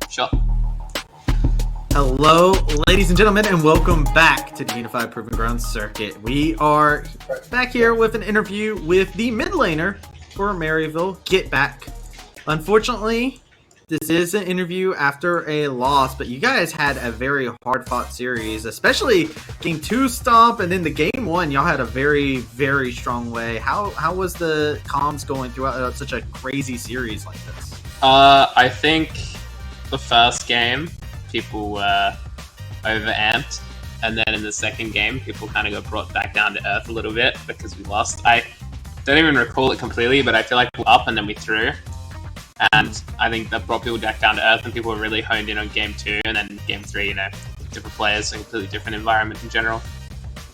Sure. Hello, ladies and gentlemen, and welcome back to the Unified Proving Ground Circuit. We are back here with an interview with the mid laner for Maryville, Getback. Unfortunately, this is an interview after a loss, but you guys had a very hard-fought series, especially Game 2 stomp, and then the Game 1, y'all had a very, very strong way. How was the comms going throughout such a crazy series like this? I think the first game, people were over-amped, and then in the second game, people kind of got brought back down to earth a little bit because we lost. I don't even recall it completely, but I feel like we were up and then we threw. And I think that brought people back down to earth, and people were really honed in on Game 2, and then Game 3, different players, a completely different environment in general.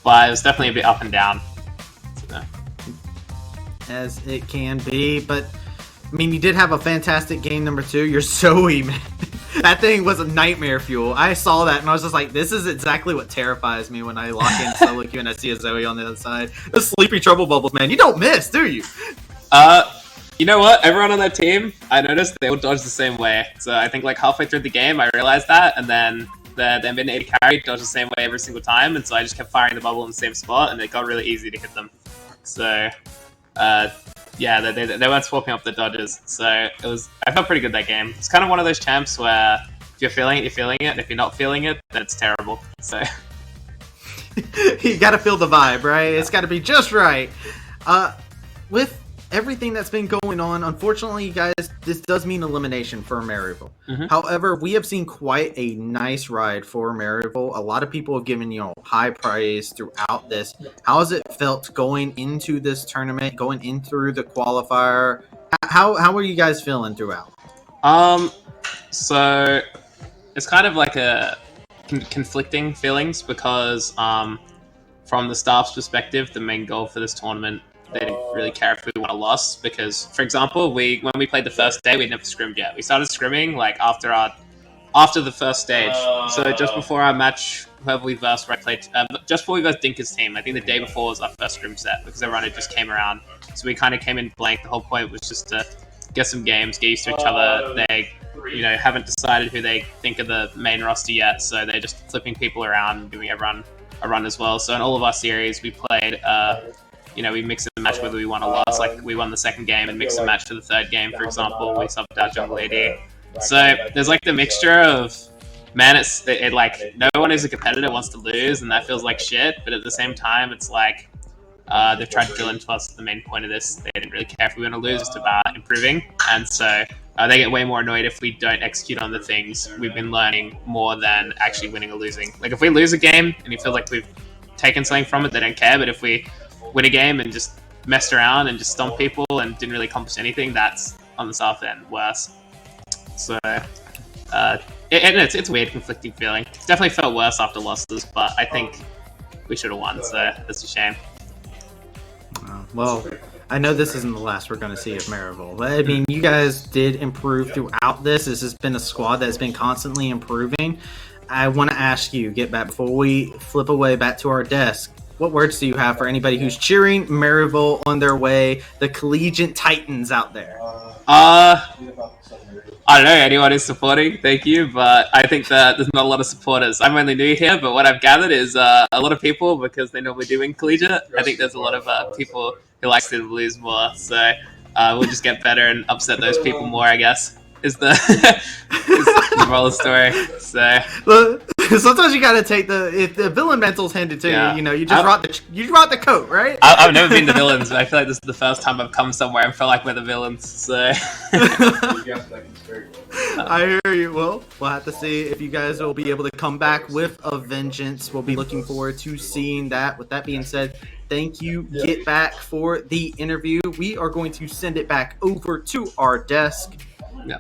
But it was definitely a bit up and down. So. As it can be, but I mean, you did have a fantastic game number 2. Your Zoe, man. That thing was a nightmare fuel. I saw that and I was just like, this is exactly what terrifies me when I lock in solo queue and I see a Zoe on the other side. The sleepy trouble bubbles, man. You don't miss, do you? You know what? Everyone on that team, I noticed they all dodge the same way. So I think like halfway through the game, I realized that, and then the mid 80 carry dodged the same way every single time, and so I just kept firing the bubble in the same spot, and it got really easy to hit them. So, yeah, they weren't swapping up the dodges, so I felt pretty good that game. It's kind of one of those champs where if you're feeling it, you're feeling it, and if you're not feeling it, then it's terrible. So you gotta feel the vibe, right? It's gotta be just right. With everything that's been going on, unfortunately, guys, this does mean elimination for Maryville. Mm-hmm. However, we have seen quite a nice ride for Maryville. A lot of people have given high praise throughout this. How has it felt going into this tournament, going in through the qualifier? How are you guys feeling throughout? So it's kind of like a conflicting feelings because from the staff's perspective, the main goal for this tournament, they didn't really care if we won or lost because, for example, when we played the first day, we'd never scrimmed yet. We started scrimming like after the first stage. So just before our match, whoever we versed, just before we versed Dinker's team. I think the day before was our first scrim set because everyone had just came around. So we kind of came in blank. The whole point was just to get some games, get used to each other. They, haven't decided who they think of the main roster yet, so they're just flipping people around and giving everyone a run as well. So in all of our series, we played. We mixed and match whether we won or lost. Like, we won the second game and mixed and matched for the third game, for example. We subbed out jungle AD. So there's like the mixture of, man, it like, no one who's a competitor wants to lose, and that feels like shit. But at the same time, it's like, they've tried to drill into us the main point of this. They didn't really care if we win or lose, it's about improving. And so they get way more annoyed if we don't execute on the things we've been learning more than actually winning or losing. Like, if we lose a game and you feel like we've taken something from it, they don't care. But if we win a game and just messed around and just stomped people and didn't really accomplish anything, that's on the south end worse. So it's a weird, conflicting feeling. It definitely felt worse after losses, but I think we should have won, so that's a shame. Well, I know this isn't the last we're going to see of Maryville, but I mean, you guys did improve throughout this. This has been a squad that's been constantly improving. I want to ask you, Getback, before we flip away back to our desk, what words do you have for anybody who's cheering Maryville on their way, the collegiate titans out there? I don't know, anyone who's supporting, thank you, but I think that there's not a lot of supporters. I'm only new here, but what I've gathered is a lot of people, because they normally do win collegiate, I think there's a lot of people who like to lose more, so we'll just get better and upset those people more, I guess, is the moral of the story. So sometimes you gotta take if the villain mental's handed to you, you just rock the coat, right? I've never been the villains, but I feel like this is the first time I've come somewhere and feel like we're the villains. So I hear you. Well, we'll have to see if you guys will be able to come back with a vengeance. We'll be looking forward to seeing that. With that being said, thank you, Getback, for the interview. We are going to send it back over to our desk. Yeah.